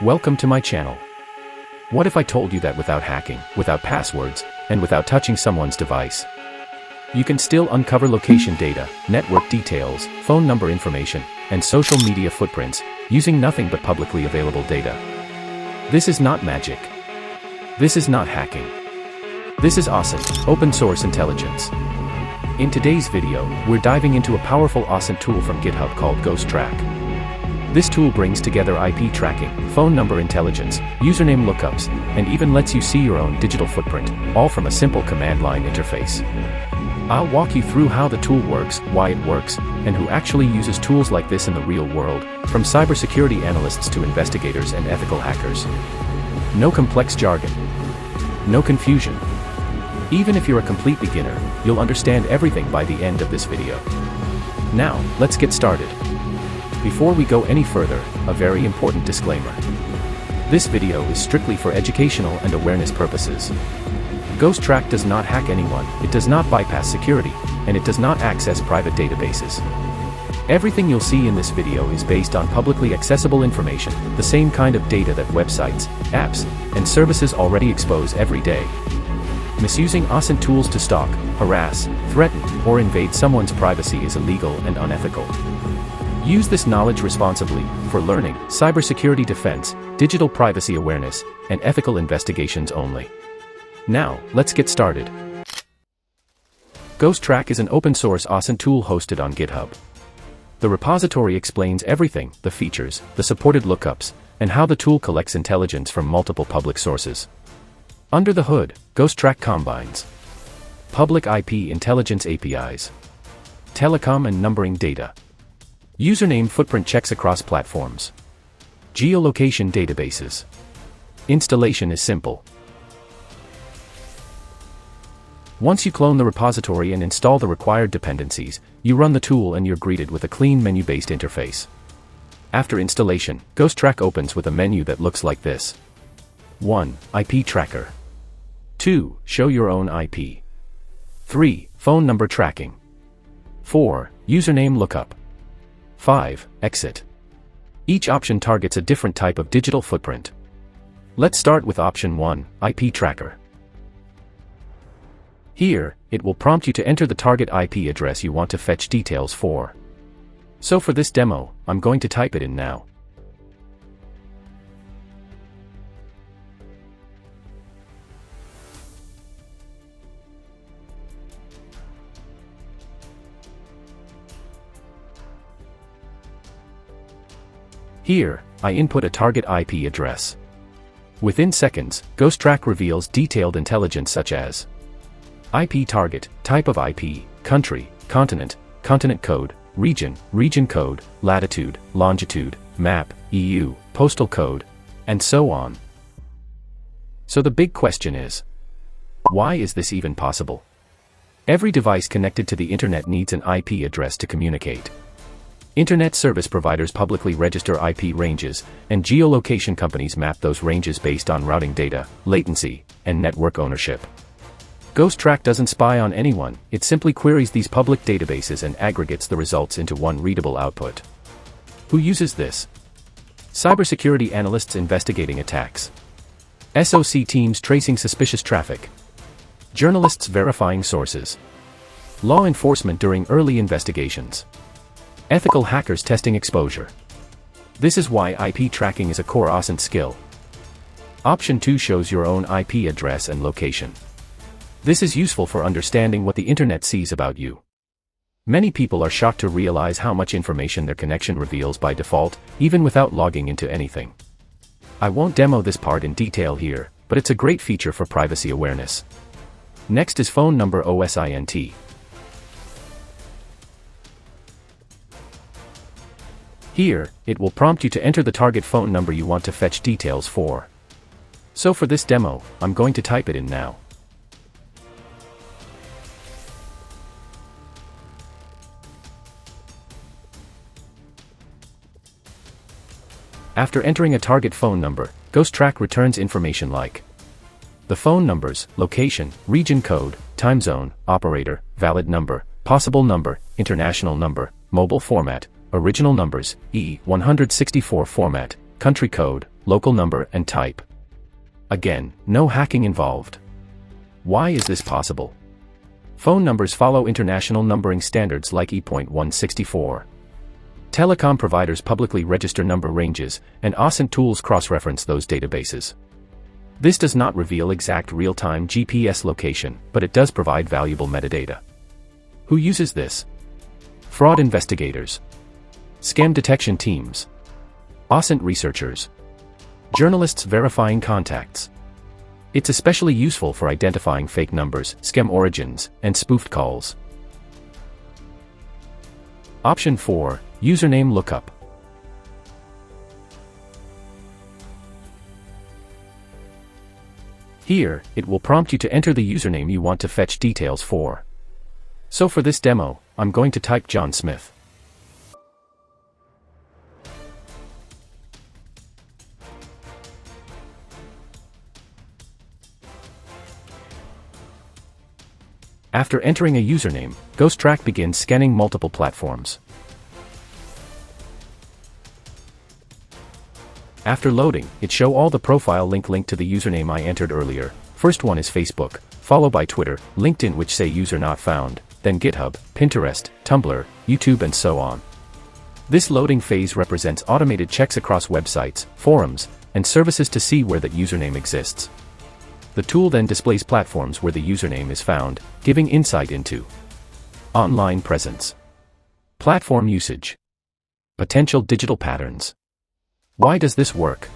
Welcome to my channel. What if I told you that without hacking, without passwords, and without touching someone's device, you can still uncover location data, network details, phone number information, and social media footprints, using nothing but publicly available data? This is not magic. This is not hacking. This is OSINT, open source intelligence. In today's video, we're diving into a powerful OSINT tool from GitHub called GhostTrack. This tool brings together IP tracking, phone number intelligence, username lookups, and even lets you see your own digital footprint, all from a simple command line interface. I'll walk you through how the tool works, why it works, and who actually uses tools like this in the real world, from cybersecurity analysts to investigators and ethical hackers. No complex jargon. No confusion. Even if you're a complete beginner, you'll understand everything by the end of this video. Now, let's get started. Before we go any further, a very important disclaimer. This video is strictly for educational and awareness purposes. GhostTrack does not hack anyone, it does not bypass security, and it does not access private databases. Everything you'll see in this video is based on publicly accessible information, the same kind of data that websites, apps, and services already expose every day. Misusing OSINT tools to stalk, harass, threaten, or invade someone's privacy is illegal and unethical. Use this knowledge responsibly, for learning, cybersecurity defense, digital privacy awareness, and ethical investigations only. Now, let's get started. GhostTrack is an open-source OSINT tool hosted on GitHub. The repository explains everything, the features, the supported lookups, and how the tool collects intelligence from multiple public sources. Under the hood, GhostTrack combines public IP intelligence APIs, telecom and numbering data, username footprint checks across platforms, geolocation databases. Installation is simple. Once you clone the repository and install the required dependencies, you run the tool and you're greeted with a clean menu-based interface. After installation, GhostTrack opens with a menu that looks like this. 1. IP tracker. 2. Show your own IP. 3. Phone number tracking. 4. Username lookup. 5. Exit. Each option targets a different type of digital footprint. Let's start with option 1, IP tracker. Here, it will prompt you to enter the target IP address you want to fetch details for. So for this demo, I'm going to type it in now. Here, I input a target IP address. Within seconds, GhostTrack reveals detailed intelligence such as IP target, type of IP, country, continent, continent code, region, region code, latitude, longitude, map, EU, postal code, and so on. So the big question is, why is this even possible? Every device connected to the internet needs an IP address to communicate. Internet service providers publicly register IP ranges, and geolocation companies map those ranges based on routing data, latency, and network ownership. GhostTrack doesn't spy on anyone, it simply queries these public databases and aggregates the results into one readable output. Who uses this? Cybersecurity analysts investigating attacks. SOC teams tracing suspicious traffic. Journalists verifying sources. Law enforcement during early investigations. Ethical hackers testing exposure. This is why IP tracking is a core OSINT skill. Option 2 shows your own IP address and location. This is useful for understanding what the internet sees about you. Many people are shocked to realize how much information their connection reveals by default, even without logging into anything. I won't demo this part in detail here, but it's a great feature for privacy awareness. Next is phone number OSINT. Here, it will prompt you to enter the target phone number you want to fetch details for. So for this demo, I'm going to type it in now. After entering a target phone number, GhostTrack returns information like the phone numbers, location, region code, time zone, operator, valid number, possible number, international number, mobile format, original numbers, E164 format, country code, local number, and type. Again, no hacking involved. Why is this possible? Phone numbers follow international numbering standards like E.164. Telecom providers publicly register number ranges, and OSINT tools cross-reference those databases. This does not reveal exact real-time GPS location, but it does provide valuable metadata. Who uses this? Fraud investigators, scam detection teams, OSINT researchers, journalists verifying contacts. It's especially useful for identifying fake numbers, scam origins, and spoofed calls. Option 4. Username lookup. Here, it will prompt you to enter the username you want to fetch details for. So for this demo, I'm going to type John Smith. After entering a username, GhostTrack begins scanning multiple platforms. After loading, it shows all the profile linked to the username I entered earlier. First one is Facebook, followed by Twitter, LinkedIn which say user not found, then GitHub, Pinterest, Tumblr, YouTube and so on. This loading phase represents automated checks across websites, forums, and services to see where that username exists. The tool then displays platforms where the username is found, giving insight into online presence, platform usage, potential digital patterns. Why does this work?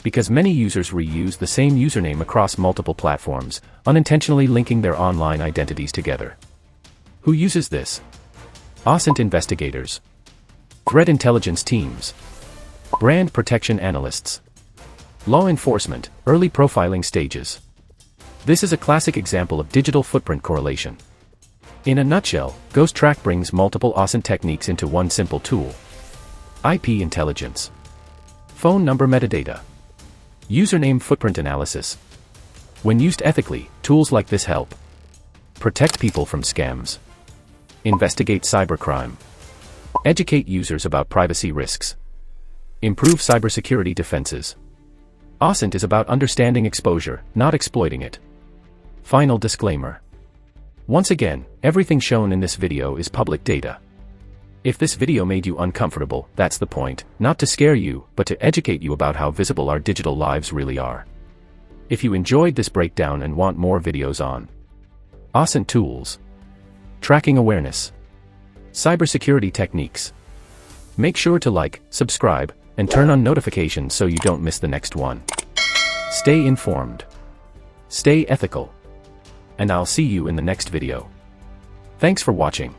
Because many users reuse the same username across multiple platforms, unintentionally linking their online identities together. Who uses this? OSINT investigators, threat intelligence teams, brand protection analysts, law enforcement, early profiling stages. This is a classic example of digital footprint correlation. In a nutshell, GhostTrack brings multiple OSINT techniques into one simple tool. IP intelligence, phone number metadata, username footprint analysis. When used ethically, tools like this help protect people from scams, investigate cybercrime, educate users about privacy risks, improve cybersecurity defenses. OSINT is about understanding exposure, not exploiting it. Final disclaimer. Once again, everything shown in this video is public data. If this video made you uncomfortable, that's the point, not to scare you, but to educate you about how visible our digital lives really are. If you enjoyed this breakdown and want more videos on OSINT tools, tracking awareness, cybersecurity techniques, make sure to like, subscribe, and turn on notifications so you don't miss the next one. Stay informed, stay ethical, and I'll see you in the next video. Thanks for watching.